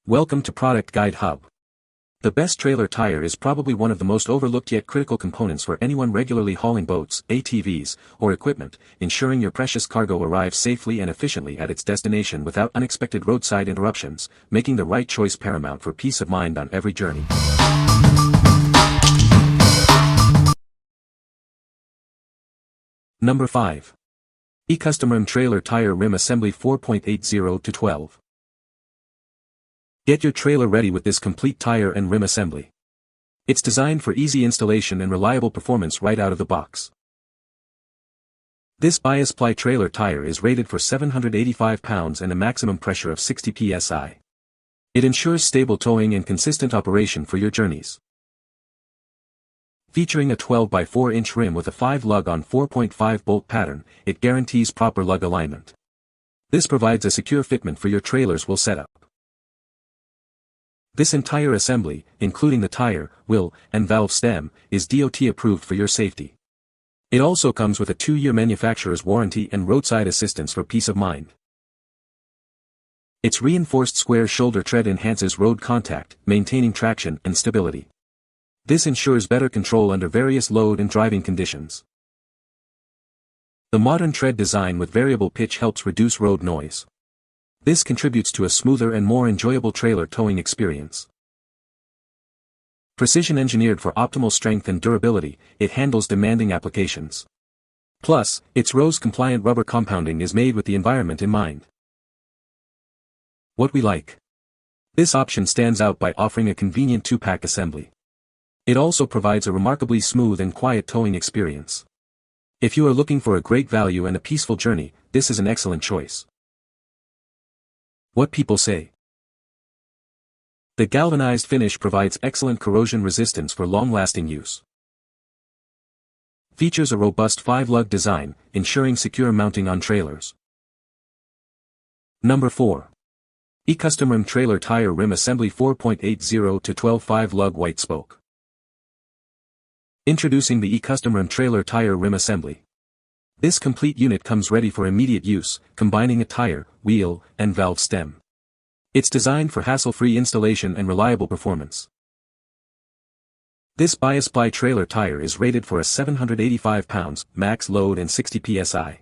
Welcome to Product Guide Hub. The best trailer tire is probably one of the most overlooked yet critical components for anyone regularly hauling boats, ATVs, or equipment, ensuring your precious cargo arrives safely and efficiently at its destination without unexpected roadside interruptions, making the right choice paramount for peace of mind on every journey. Number 5. eCustomrim Trailer Tire Rim Assembly 4.80 to 12. Get your trailer ready with this complete tire and rim assembly. It's designed for easy installation and reliable performance right out of the box. This bias ply trailer tire is rated for 785 pounds and a maximum pressure of 60 psi. It ensures stable towing and consistent operation for your journeys. Featuring a 12 by 4 inch rim with a 5 lug on 4.5 bolt pattern, it guarantees proper lug alignment. This provides a secure fitment for your trailer's wheel setup. This entire assembly, including the tire, wheel, and valve stem, is DOT approved for your safety. It also comes with a 2-year manufacturer's warranty and roadside assistance for peace of mind. Its reinforced square shoulder tread enhances road contact, maintaining traction and stability. This ensures better control under various load and driving conditions. The modern tread design with variable pitch helps reduce road noise. This contributes to a smoother and more enjoyable trailer towing experience. Precision engineered for optimal strength and durability, it handles demanding applications. Plus, its RoHS-compliant rubber compounding is made with the environment in mind. What we like. This option stands out by offering a convenient 2-pack assembly. It also provides a remarkably smooth and quiet towing experience. If you are looking for a great value and a peaceful journey, this is an excellent choice. What people say. The galvanized finish provides excellent corrosion resistance for long-lasting use. Features a robust 5-lug design, ensuring secure mounting on trailers. Number 4. eCustomrim Trailer Tire Rim Assembly 4.80 to 12 5-lug white spoke. Introducing the eCustomrim Trailer Tire Rim Assembly. This complete unit comes ready for immediate use, combining a tire, wheel, and valve stem. It's designed for hassle-free installation and reliable performance. This bias ply trailer tire is rated for a 785 pounds max load and 60 psi.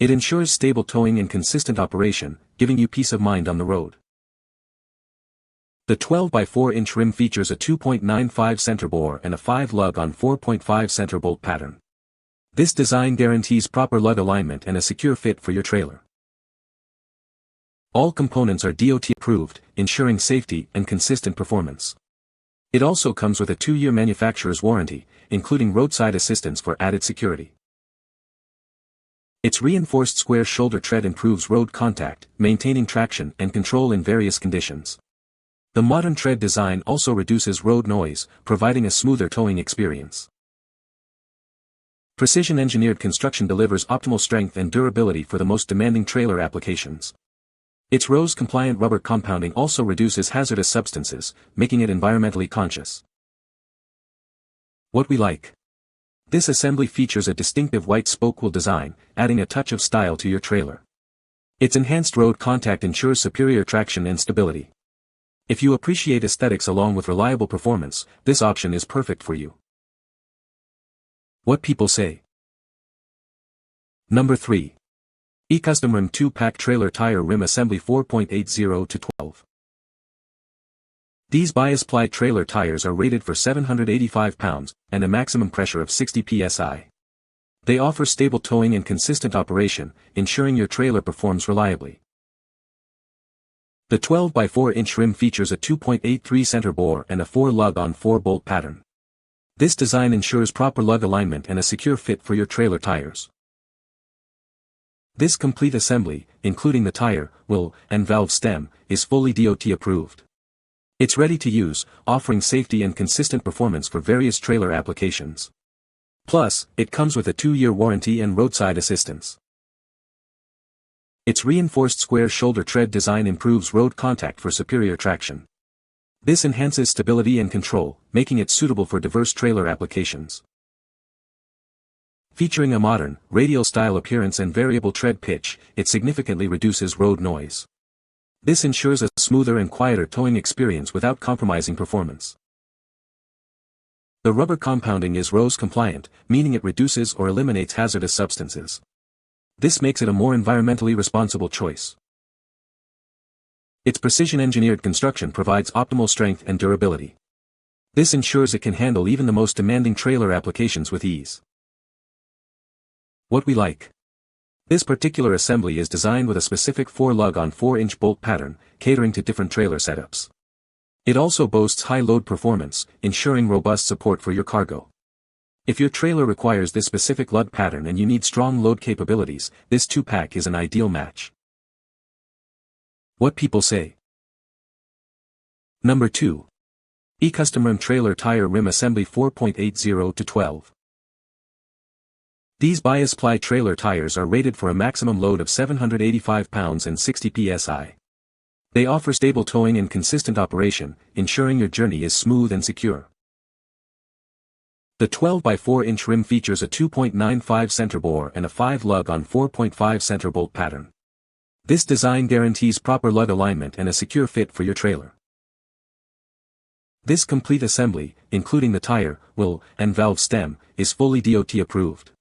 It ensures stable towing and consistent operation, giving you peace of mind on the road. The 12 by 4 inch rim features a 2.95 center bore and a 5 lug on 4.5 center bolt pattern. This design guarantees proper lug alignment and a secure fit for your trailer. All components are DOT approved, ensuring safety and consistent performance. It also comes with a 2-year manufacturer's warranty, including roadside assistance for added security. Its reinforced square shoulder tread improves road contact, maintaining traction and control in various conditions. The modern tread design also reduces road noise, providing a smoother towing experience. Precision-engineered construction delivers optimal strength and durability for the most demanding trailer applications. Its RoHS-compliant rubber compounding also reduces hazardous substances, making it environmentally conscious. What we like. This assembly features a distinctive white spoke wheel design, adding a touch of style to your trailer. Its enhanced road contact ensures superior traction and stability. If you appreciate aesthetics along with reliable performance, this option is perfect for you. What people say. Number 3. eCustomrim 2-pack Trailer Tire Rim Assembly 4.80 to 12. These bias ply trailer tires are rated for 785 pounds and a maximum pressure of 60 psi. They offer stable towing and consistent operation, ensuring your trailer performs reliably. The 12 by 4 inch rim features a 2.83 center bore and a 4 lug on 4 bolt pattern. This design ensures proper lug alignment and a secure fit for your trailer tires. This complete assembly, including the tire, wheel, and valve stem, is fully DOT approved. It's ready to use, offering safety and consistent performance for various trailer applications. Plus, it comes with a 2-year warranty and roadside assistance. Its reinforced square shoulder tread design improves road contact for superior traction. This enhances stability and control, making it suitable for diverse trailer applications. Featuring a modern, radial-style appearance and variable tread pitch, it significantly reduces road noise. This ensures a smoother and quieter towing experience without compromising performance. The rubber compounding is RoHS compliant, meaning it reduces or eliminates hazardous substances. This makes it a more environmentally responsible choice. Its precision-engineered construction provides optimal strength and durability. This ensures it can handle even the most demanding trailer applications with ease. What we like. This particular assembly is designed with a specific 4-lug on 4-inch bolt pattern, catering to different trailer setups. It also boasts high load performance, ensuring robust support for your cargo. If your trailer requires this specific lug pattern and you need strong load capabilities, this 2-pack is an ideal match. What people say. Number 2. eCustomrim Trailer Tire Rim Assembly 4.80-12. These bias-ply trailer tires are rated for a maximum load of 785 pounds and 60 psi. They offer stable towing and consistent operation, ensuring your journey is smooth and secure. The 12 by 4 inch rim features a 2.95 center bore and a 5-lug on 4.5 center bolt pattern. This design guarantees proper lug alignment and a secure fit for your trailer. This complete assembly, including the tire, wheel, and valve stem, is fully DOT approved.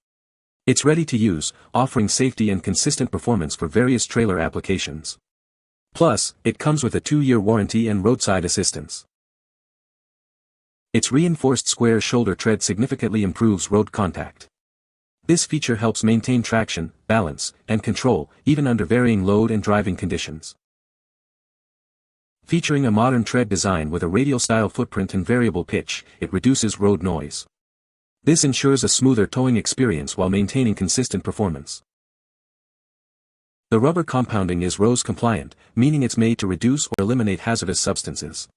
It's ready to use, offering safety and consistent performance for various trailer applications. Plus, it comes with a 2-year warranty and roadside assistance. Its reinforced square shoulder tread significantly improves road contact. This feature helps maintain traction, balance, and control, even under varying load and driving conditions. Featuring a modern tread design with a radial-style footprint and variable pitch, it reduces road noise. This ensures a smoother towing experience while maintaining consistent performance. The rubber compounding is RoHS compliant, meaning it's made to reduce or eliminate hazardous substances.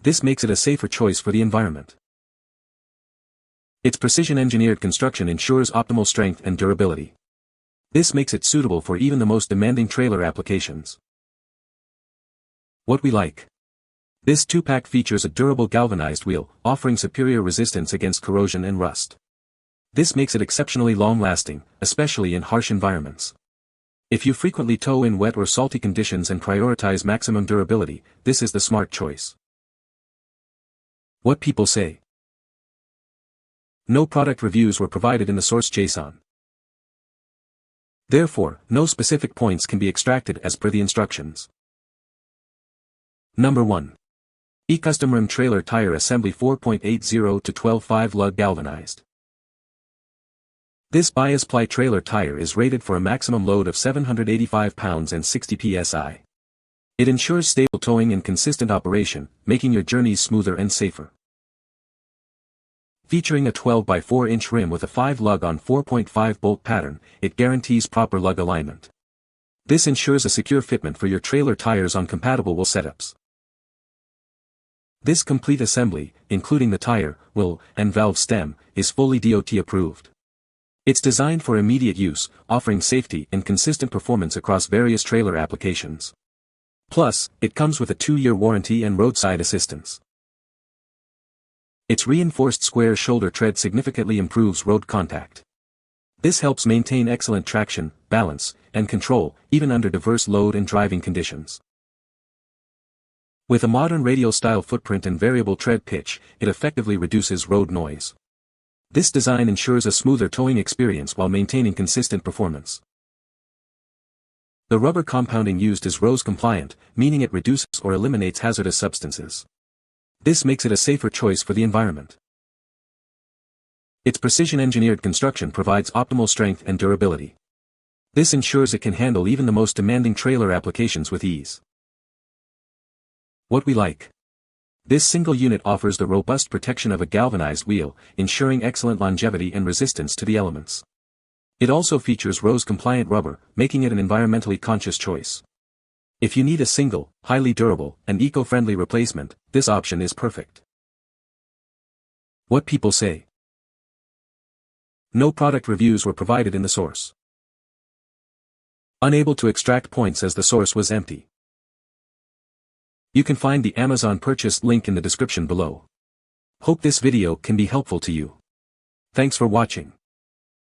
This makes it a safer choice for the environment. Its precision-engineered construction ensures optimal strength and durability. This makes it suitable for even the most demanding trailer applications. What we like. This 2-pack features a durable galvanized wheel, offering superior resistance against corrosion and rust. This makes it exceptionally long-lasting, especially in harsh environments. If you frequently tow in wet or salty conditions and prioritize maximum durability, this is the smart choice. What people say. No product reviews were provided in the source JSON. Therefore, no specific points can be extracted as per the instructions. Number 1. eCustomrim Trailer Tire Assembly 4.80-12 5-lug Galvanized. This bias-ply trailer tire is rated for a maximum load of 785 pounds and 60 psi. It ensures stable towing and consistent operation, making your journeys smoother and safer. Featuring a 12 by 4 inch rim with a 5-lug on 4.5 bolt pattern, it guarantees proper lug alignment. This ensures a secure fitment for your trailer tires on compatible wheel setups. This complete assembly, including the tire, wheel, and valve stem, is fully DOT approved. It's designed for immediate use, offering safety and consistent performance across various trailer applications. Plus, it comes with a 2-year warranty and roadside assistance. Its reinforced square shoulder tread significantly improves road contact. This helps maintain excellent traction, balance, and control, even under diverse load and driving conditions. With a modern radial-style footprint and variable tread pitch, it effectively reduces road noise. This design ensures a smoother towing experience while maintaining consistent performance. The rubber compounding used is RoHS compliant, meaning it reduces or eliminates hazardous substances. This makes it a safer choice for the environment. Its precision-engineered construction provides optimal strength and durability. This ensures it can handle even the most demanding trailer applications with ease. What we like. This single unit offers the robust protection of a galvanized wheel, ensuring excellent longevity and resistance to the elements. It also features RoHS-compliant rubber, making it an environmentally conscious choice. If you need a single, highly durable, and eco-friendly replacement, this option is perfect. What people say. No product reviews were provided in the source. Unable to extract points as the source was empty. You can find the Amazon purchase link in the description below. Hope this video can be helpful to you. Thanks for watching.